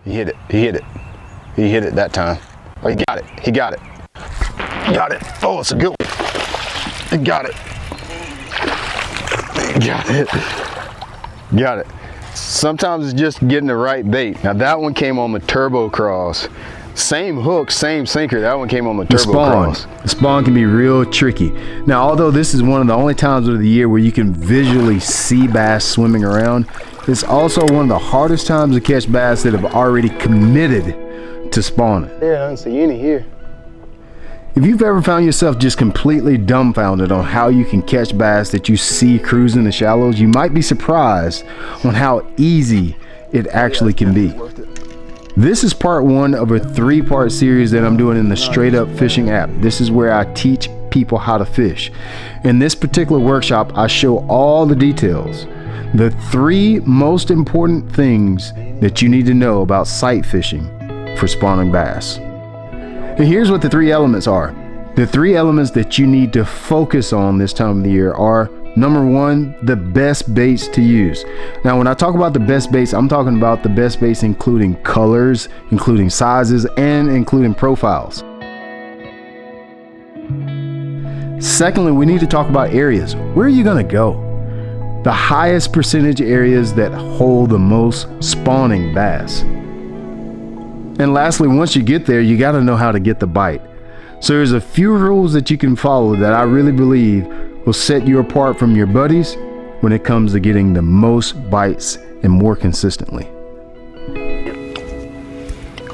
He hit it. He hit it. He hit it that time. Oh, he got it. He got it. He got it. Oh, it's a good one. He got it. He got it. Got it. Sometimes it's just getting the right bait. Now that one came on the turbo cross. Same hook, same sinker. That one came on the turbo cross. The spawn can be real tricky. Now, although this is one of the only times of the year where you can visually see bass swimming around, it's also one of the hardest times to catch bass that have already committed to spawning. Yeah, I don't see any here. If you've ever found yourself just completely dumbfounded on how you can catch bass that you see cruising the shallows, you might be surprised on how easy it actually can be. This is part one of a 3-part series that I'm doing in the Straight Up Fishing app. This is where I teach people how to fish. In this particular workshop, I show all the details. The 3 most important things that you need to know about sight fishing for spawning bass. And here's what the 3 elements are. The 3 elements that you need to focus on this time of the year are: number 1, the best baits to use. Now, when I talk about the best baits, I'm talking about the best baits including colors, including sizes, and including profiles. Secondly, we need to talk about areas. Where are you gonna go? The highest percentage areas that hold the most spawning bass. And lastly, once you get there, you gotta know how to get the bite. So there's a few rules that you can follow that I really believe will set you apart from your buddies when it comes to getting the most bites and more consistently.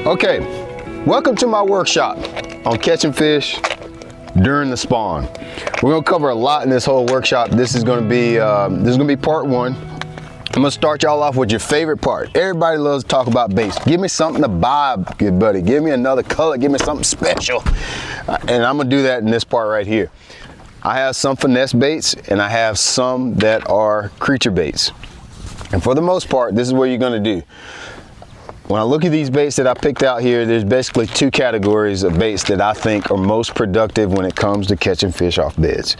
Okay, welcome to my workshop on catching fish during the spawn. We're gonna cover a lot in this whole workshop. This is gonna be part 1. I'm gonna start y'all off with your favorite part. Everybody loves to talk about baits. Give me something to buy, good buddy. Give me another color, give me something special. And I'm gonna do that in this part right here. I have some finesse baits and I have some that are creature baits. And for the most part, this is what you're gonna do. When I look at these baits that I picked out here, there's basically 2 categories of baits that I think are most productive when it comes to catching fish off beds.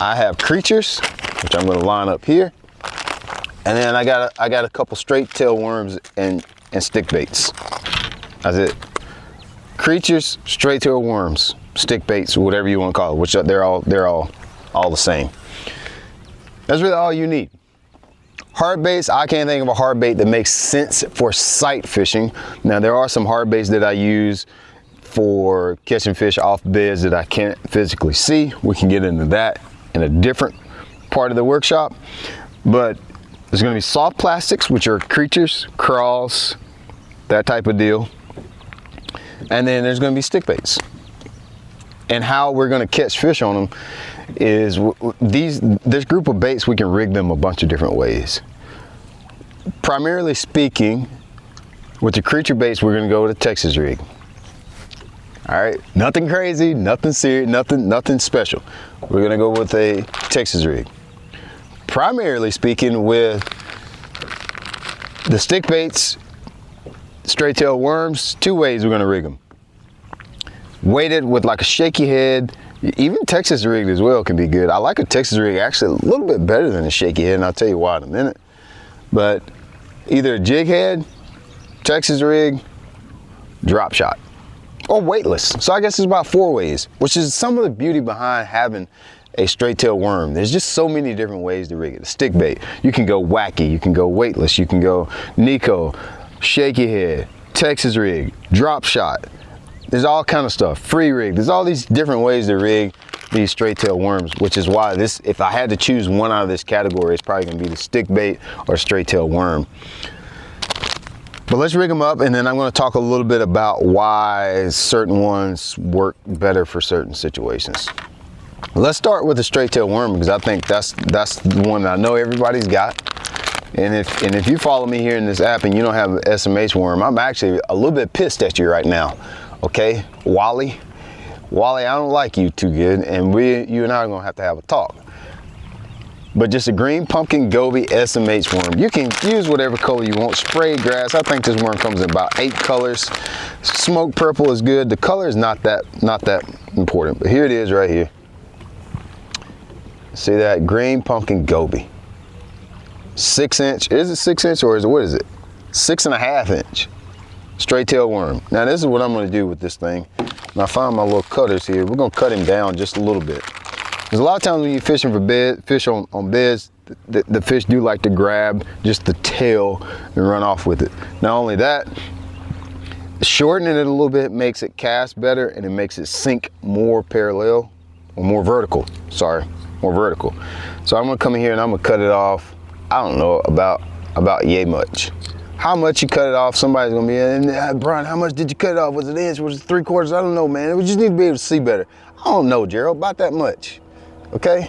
I have creatures, which I'm gonna line up here. And then I got a couple straight tail worms and stick baits. That's it. Creatures, straight tail worms, stick baits, whatever you want to call it, which they're all the same. That's really all you need. Hard baits, I can't think of a hard bait that makes sense for sight fishing. Now there are some hard baits that I use for catching fish off beds that I can't physically see. We can get into that in a different part of the workshop. But there's gonna be soft plastics, which are creatures, crawls, that type of deal. And then there's gonna be stick baits. And how we're gonna catch fish on them is this group of baits, we can rig them a bunch of different ways. Primarily speaking, with the creature baits, we're gonna go with a Texas rig. All right, nothing crazy, nothing serious, nothing special. We're gonna go with a Texas rig. Primarily speaking, with the stick baits, straight tail worms, 2 ways we're gonna rig them. Weighted with like a shaky head, even Texas rigged as well can be good. I like a Texas rig actually a little bit better than a shaky head, and I'll tell you why in a minute. But either a jig head, Texas rig, drop shot, or weightless. So I guess there's about 4 ways, which is some of the beauty behind having a straight tail worm. There's just so many different ways to rig it. A stick bait, you can go wacky, you can go weightless, you can go Nico, shaky head, Texas rig, drop shot. There's all kind of stuff, free rig. There's all these different ways to rig these straight tail worms, which is why this, if I had to choose one out of this category, it's probably gonna be the stick bait or straight tail worm. But let's rig them up, and then I'm gonna talk a little bit about why certain ones work better for certain situations. Let's start with the straight tail worm, because I think that's the one that I know everybody's got. And if you follow me here in this app and you don't have an SMH worm, I'm actually a little bit pissed at you right now. Okay, Wally, I don't like you too good, and you and I are gonna have to have a talk. But just a green pumpkin goby SMH worm. You can use whatever color you want. Sprayed grass. I think this worm comes in about 8 colors. Smoke purple is good. The color is not that important, but here it is right here. See that green pumpkin goby. 6 inch. Is it 6 inch or is it, what is it? 6.5 inch. straight tail worm. Now this is what I'm gonna do with this thing. When I find my little cutters here, we're gonna cut him down just a little bit. Because a lot of times when you're fishing for fish on beds, the fish do like to grab just the tail and run off with it. Not only that, shortening it a little bit makes it cast better, and it makes it sink more parallel, or more vertical, sorry, more vertical. So I'm gonna come in here and I'm gonna cut it off, I don't know, about yay much. How much you cut it off, somebody's gonna be, and Brian, how much did you cut it off? Was it an inch? Was it 3/4? I don't know, man. We just need to be able to see better. I don't know, Gerald, about that much, okay?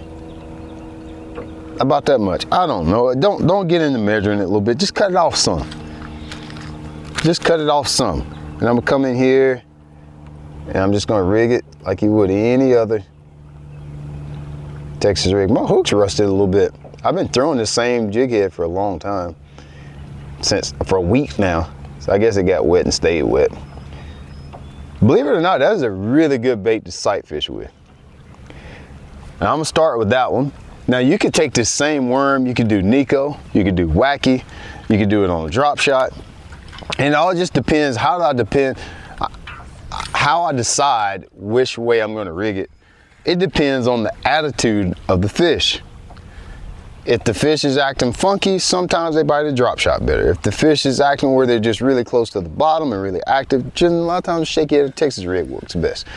About that much, I don't know. Don't get into measuring it a little bit, just cut it off some. Just cut it off some. And I'm gonna come in here and I'm just gonna rig it like you would any other Texas rig. My hook's rusted a little bit. I've been throwing the same jig head for a long time, for a week now. So I guess it got wet and stayed wet. Believe it or not, that is a really good bait to sight fish with. And I'm gonna start with that one. Now you could take this same worm, you could do Nico, you could do Wacky, you could do it on a drop shot. And it all just depends how I decide which way I'm gonna rig it. It depends on the attitude of the fish. If the fish is acting funky, sometimes they bite a drop shot better. If the fish is acting where they're just really close to the bottom and really active, just a lot of times shaky head Texas rig works best.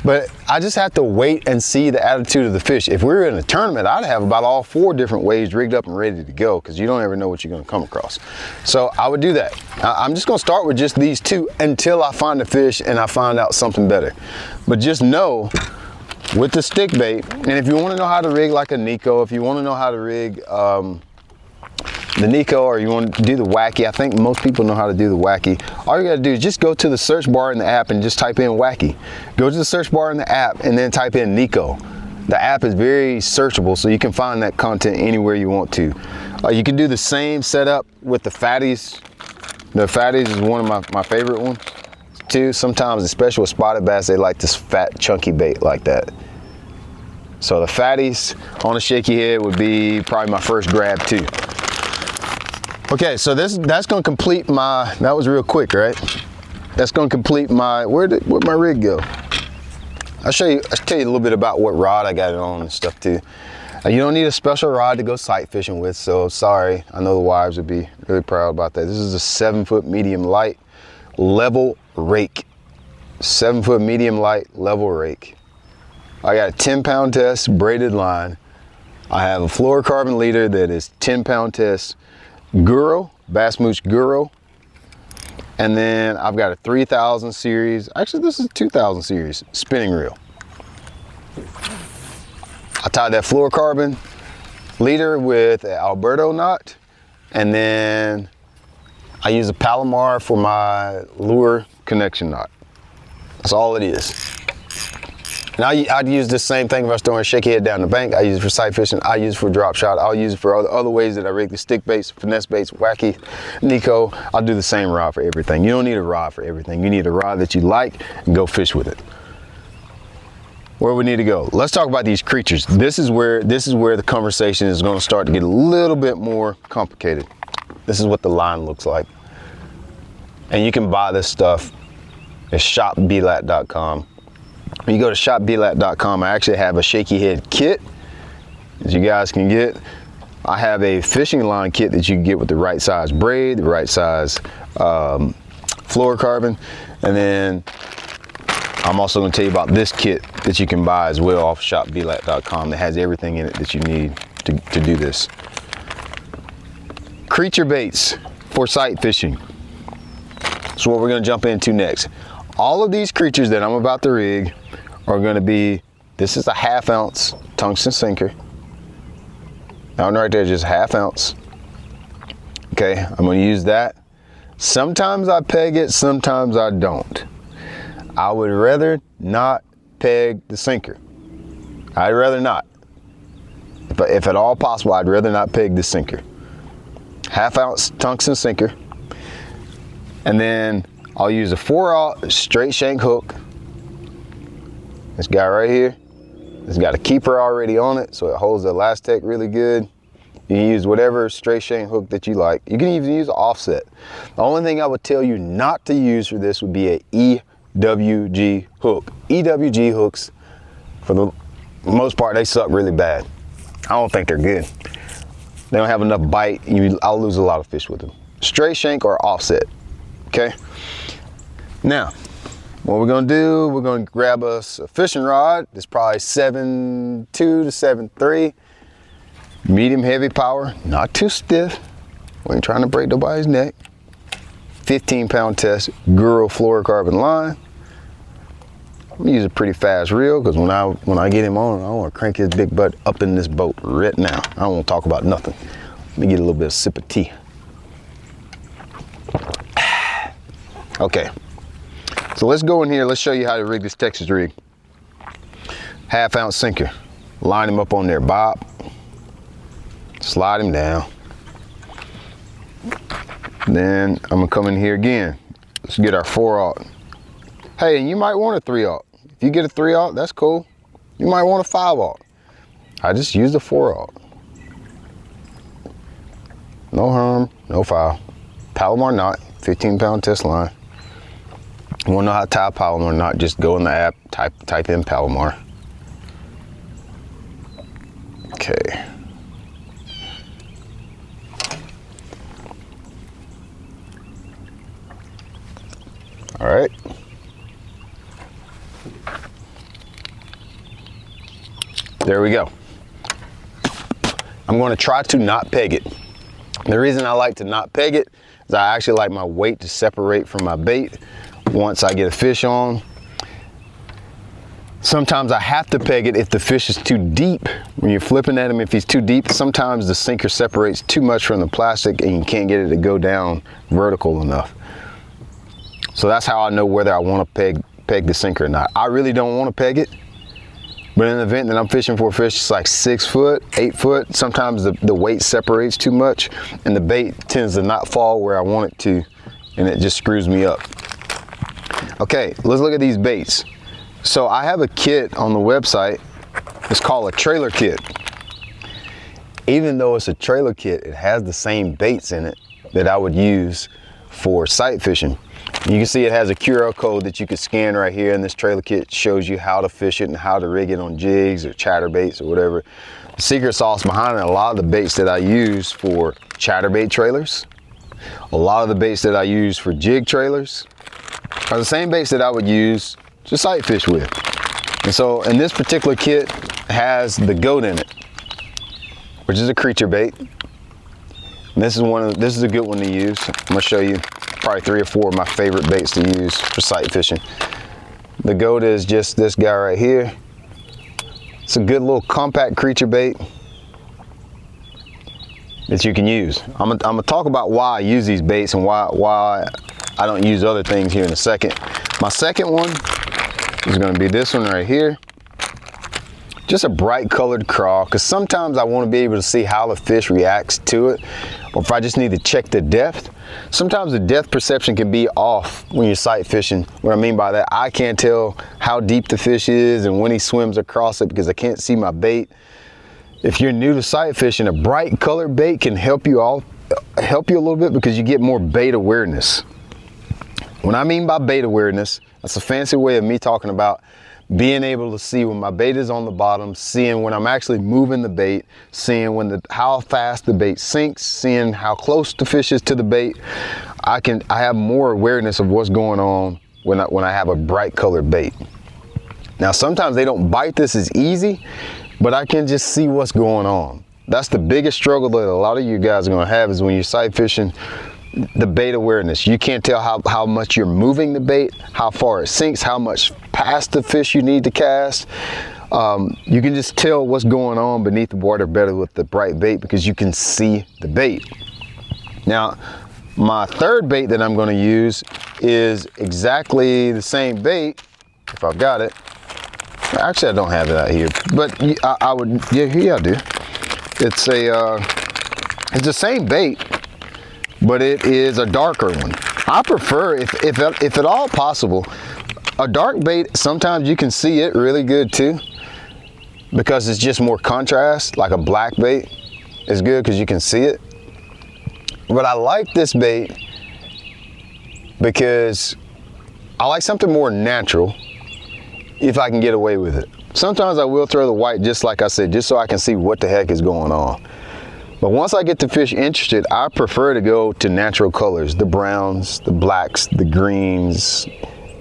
But I just have to wait and see the attitude of the fish. If we were in a tournament, I'd have about all 4 different ways rigged up and ready to go, because you don't ever know what you're gonna come across. So I would do that. I'm just gonna start with just these 2 until I find the fish and I find out something better. But just know, with the stick bait, and if you want to know how to rig like a Nico, if you want to know how to rig the Nico, or you want to do the Wacky, I think most people know how to do the Wacky. All you got to do is just go to the search bar in the app and just type in Wacky. Go to the search bar in the app and then type in Nico. The app is very searchable, so you can find that content anywhere you want to. You can do the same setup with the fatties. The fatties is one of my favorite ones too. Sometimes, especially with spotted bass, they like this fat chunky bait like that. So the fatties on a shaky head would be probably my first grab too. Okay, so that's gonna complete my, that was real quick, right? That's gonna complete my, where'd my rig go? I'll tell you a little bit about what rod I got it on and stuff too. You don't need a special rod to go sight fishing with, so sorry. I know the wives would be really proud about that. This is a 7-foot medium light level rake. 7-foot medium light level rake. I got a 10-pound test braided line. I have a fluorocarbon leader that is 10-pound test Guro, Bass Mooch Guro. And then I've got a 3000 series, actually this is a 2000 series spinning reel. I tied that fluorocarbon leader with an Alberto knot, and then I use a Palomar for my lure connection knot. That's all it is. Now I'd use the same thing if I was throwing a shaky head down the bank. I use it for sight fishing. I use it for drop shot. I'll use it for other ways that I rig the stick baits, finesse baits, Wacky, Nico. I'll do the same rod for everything. You don't need a rod for everything. You need a rod that you like and go fish with it. Where we need to go. Let's talk about these creatures. This is where the conversation is going to start to get a little bit more complicated. This is what the line looks like. And you can buy this stuff at shopblat.com. When you go to shopblat.com, I actually have a shaky head kit that you guys can get. I have a fishing line kit that you can get with the right size braid, the right size fluorocarbon, and then I'm also going to tell you about this kit that you can buy as well off shopblat.com that has everything in it that you need to do this. Creature baits for sight fishing. That's what we're going to jump into next. All of these creatures that I'm about to rig are going to be, this is a 1/2 ounce tungsten sinker. That one right there, just 1/2 ounce. Okay, I'm going to use that. Sometimes I peg it, sometimes I don't. I would rather not peg the sinker. I'd rather not. If at all possible, I'd rather not peg the sinker. 1/2 ounce tungsten sinker. And then I'll use a 4/0 straight shank hook. This guy right here. It's got a keeper already on it, so it holds the Elastec really good. You can use whatever straight shank hook that you like. You can even use an offset. The only thing I would tell you not to use for this would be a EWG hook. EWG hooks, for the most part, they suck really bad. I don't think they're good. They don't have enough bite. I'll lose a lot of fish with them. Straight shank or offset, okay? Now, what we're gonna do, we're gonna grab us a fishing rod. It's probably 7.2 to 7.3. Medium heavy power, not too stiff. We ain't trying to break nobody's neck. 15-pound test, Guru fluorocarbon line. I'm gonna use a pretty fast reel because when I get him on, I want to crank his big butt up in this boat right now. I don't want to talk about nothing. Let me get a little bit of sip of tea. Okay, so let's go in here. Let's show you how to rig this Texas rig. 1/2 ounce sinker. Line him up on there, Bob. Slide him down. Then I'm gonna come in here again. Let's get our 4/0. Hey, and you might want a 3/0. If you get a 3/0, that's cool. You might want a 5/0. I just used a 4/0. No harm, no foul. Palomar knot, 15-pound test line. You wanna know how to tie a Palomar knot, just go in the app, type in Palomar. Okay. All right. There we go. I'm going to try to not peg it. The reason I like to not peg it is I actually like my weight to separate from my bait once I get a fish on. Sometimes I have to peg it if the fish is too deep. When you're flipping at him, if he's too deep, sometimes the sinker separates too much from the plastic and you can't get it to go down vertical enough. So that's how I know whether I want to peg the sinker or not. I really don't want to peg it, but in the event that I'm fishing for a fish that's like 6 foot, 8 foot, sometimes the weight separates too much and the bait tends to not fall where I want it to, and it just screws me up. Okay, let's look at these baits. So I have a kit on the website. It's called a trailer kit. Even though it's a trailer kit, it has the same baits in it that I would use for sight fishing. You can see it has a QR code that you can scan right here, and this trailer kit shows you how to fish it and how to rig it on jigs or chatterbaits or whatever. The secret sauce behind it, a lot of the baits that I use for chatterbait trailers, a lot of the baits that I use for jig trailers are the same baits that I would use to sight fish with. And so, in this particular kit has the goat in it, which is a creature bait. And this is a good one to use. I'm gonna show you probably 3 or 4 of my favorite baits to use for sight fishing. The goat is just this guy right here. It's a good little compact creature bait that you can use. I'm gonna talk about why I use these baits and why I don't use other things here in a second. My second one is gonna be this one right here. Just a bright colored crawl, because sometimes I want to be able to see how the fish reacts to it, or if I just need to check the depth. Sometimes the depth perception can be off when you're sight fishing. What I mean by that, I can't tell how deep the fish is and when he swims across it because I can't see my bait. If you're new to sight fishing, a bright colored bait can help you a little bit because you get more bait awareness. What I mean by bait awareness, that's a fancy way of me talking about being able to see when my bait is on the bottom, seeing when I'm actually moving the bait, seeing how fast the bait sinks, seeing how close the fish is to the bait. I have more awareness of what's going on when I have a bright colored bait. Now sometimes they don't bite this as easy, but I can just see what's going on. That's the biggest struggle that a lot of you guys are gonna have is when you're sight fishing, the bait awareness. You can't tell how much you're moving the bait, how far it sinks, how much past the fish you need to cast. You can just tell what's going on beneath the water better with the bright bait because you can see the bait. Now, my third bait that I'm going to use is exactly the same bait, if I've got it. Actually, I don't have it out here, but I would, yeah, here I do. It's the same bait, but it is a darker one. I prefer, if at all possible, a dark bait. Sometimes you can see it really good too, because it's just more contrast, like a black bait. is good because you can see it. But I like this bait because I like something more natural if I can get away with it. Sometimes I will throw the white, just like I said, just so I can see what the heck is going on. But once I get the fish interested, I prefer to go to natural colors, the browns, the blacks, the greens,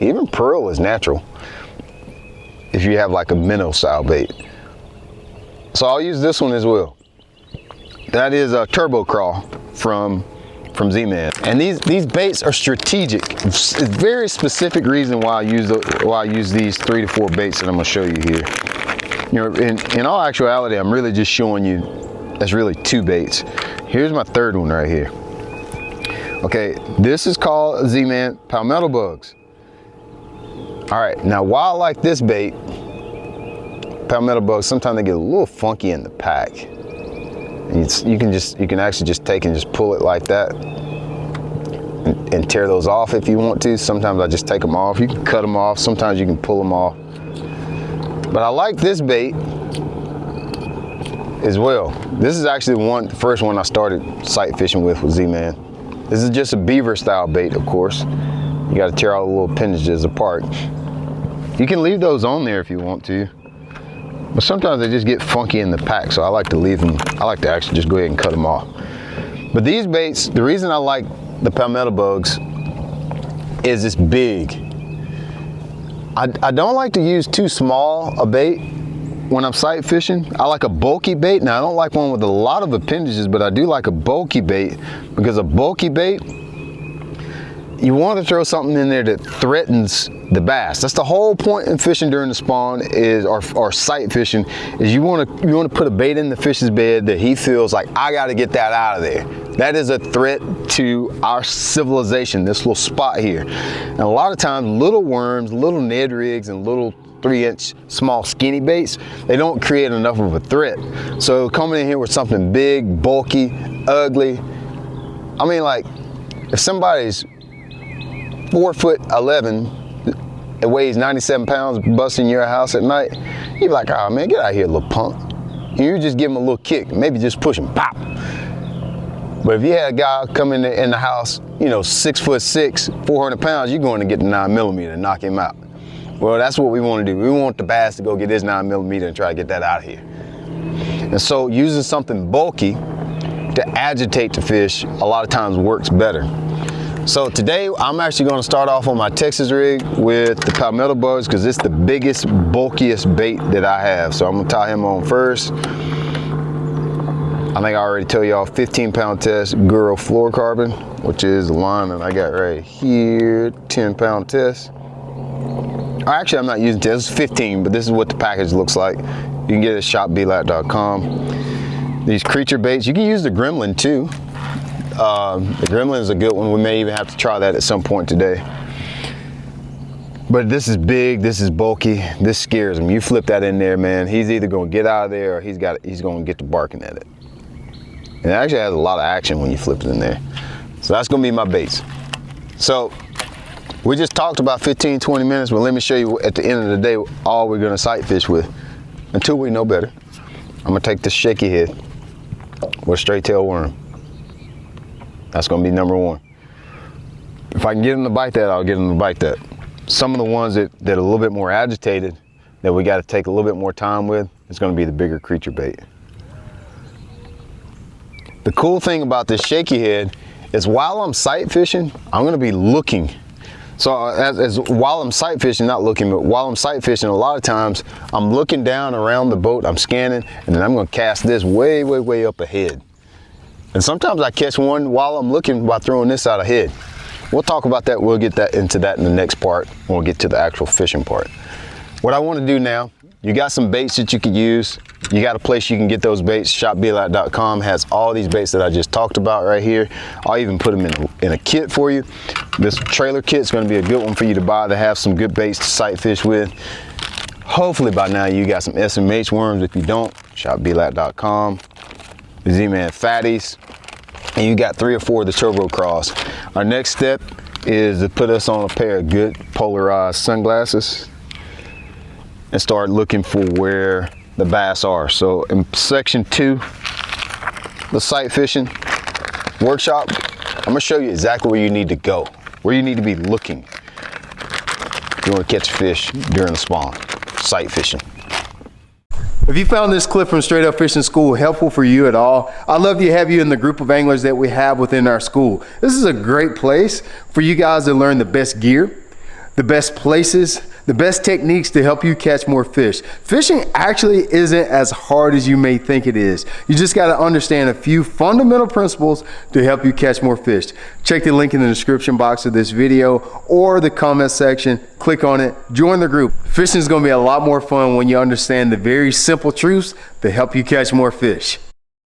even pearl is natural if you have like a minnow style bait. So I'll use this one as well. That is a turbo crawl from Z-Man. And these baits are strategic. It's a very specific reason why I use these 3 to 4 baits that I'm gonna show you here. You know, in all actuality, I'm really just showing you that's really 2 baits. Here's my 3rd one right here. Okay, this is called Z-Man palmetto bugs. All right, now why I like this bait, palmetto bugs, sometimes they get a little funky in the pack. And you can actually just take and just pull it like that and tear those off if you want to. Sometimes I just take them off. You can cut them off. Sometimes you can pull them off. But I like this bait as well. This is actually the first one I started sight fishing with Z-Man. This is just a beaver style bait, of course. You got to tear all the little appendages apart. You can leave those on there if you want to. But sometimes they just get funky in the pack, so I like to leave them. I like to actually just go ahead and cut them off. But these baits, the reason I like the palmetto bugs is it's big. I don't like to use too small a bait when I'm sight fishing. I like a bulky bait. Now I don't like one with a lot of appendages, but I do like a bulky bait, because a bulky bait, you want to throw something in there that threatens the bass. That's the whole point in fishing during the spawn or sight fishing, is you want to put a bait in the fish's bed that he feels like, I got to get that out of there. That is a threat to our civilization, this little spot here. And a lot of times little worms, little Ned rigs, and little 3-inch small skinny baits, they don't create enough of a threat. So coming in here with something big, bulky, ugly, I mean, like, if somebody's 4'11", it weighs 97 pounds, busting your house at night, you're like, oh man, get out of here, little punk. And you just give him a little kick, maybe just push him, pop. But if you had a guy come in the house, you know, 6'6", 400 pounds, you're going to get the 9mm and knock him out. Well, that's what we want to do. We want the bass to go get his 9mm and try to get that out of here. And so using something bulky to agitate the fish a lot of times works better. So today I'm actually going to start off on my Texas rig with the palmetto bugs, because it's the biggest, bulkiest bait that I have. So I'm going to tie him on first. I think I already told y'all 15-pound test Guro fluorocarbon, which is the line that I got right here, 10-pound test. Actually, I'm not using test, it's 15, but this is what the package looks like. You can get it at shopblat.com. These creature baits, you can use the gremlin too. The gremlin is a good one. We may even have to try that at some point today. But this is big, this is bulky, this scares him. You flip that in there, man, he's either going to get out of there or he's going to get to barking at it. And it actually has a lot of action when you flip it in there. So that's going to be my baits. So we just talked about 15-20 minutes, but let me show you at the end of the day all we're going to sight fish with until we know better. I'm going to take this shaky head with a straight tail worm. That's going to be number 1. If I can get him to bite that, I'll get him to bite that. Some of the ones that are a little bit more agitated, that we got to take a little bit more time with, it's going to be the bigger creature bait. The cool thing about this shaky head is while I'm sight fishing, I'm going to be looking. So while I'm sight fishing, not looking, but while I'm sight fishing, a lot of times I'm looking down around the boat, I'm scanning, and then I'm going to cast this way, way, way up ahead. And sometimes I catch one while I'm looking by throwing this out ahead. We'll talk about that. We'll get into that in the next part when we get to the actual fishing part. What I want to do now, you got some baits that you could use. You got a place you can get those baits. Shopblat.com has all these baits that I just talked about right here. I'll even put them in a kit for you. This trailer kit is going to be a good one for you to buy to have some good baits to sight fish with. Hopefully by now you got some SMH worms. If you don't, shopblat.com. Z-Man fatties, and you got 3 or 4 of the turbo craws. Our next step is to put us on a pair of good polarized sunglasses and start looking for where the bass are. So in section 2, the sight fishing workshop, I'm gonna show you exactly where you need to go, where you need to be looking if you want to catch fish during the spawn. Sight fishing. If you found this clip from Straight Up Fishing School helpful for you at all, I'd love to have you in the group of anglers that we have within our school. This is a great place for you guys to learn the best gear, the best places, the best techniques to help you catch more fish. Fishing actually isn't as hard as you may think it is. You just got to understand a few fundamental principles to help you catch more fish. Check the link in the description box of this video or the comment section. Click on it, join the group. Fishing is going to be a lot more fun when you understand the very simple truths to help you catch more fish.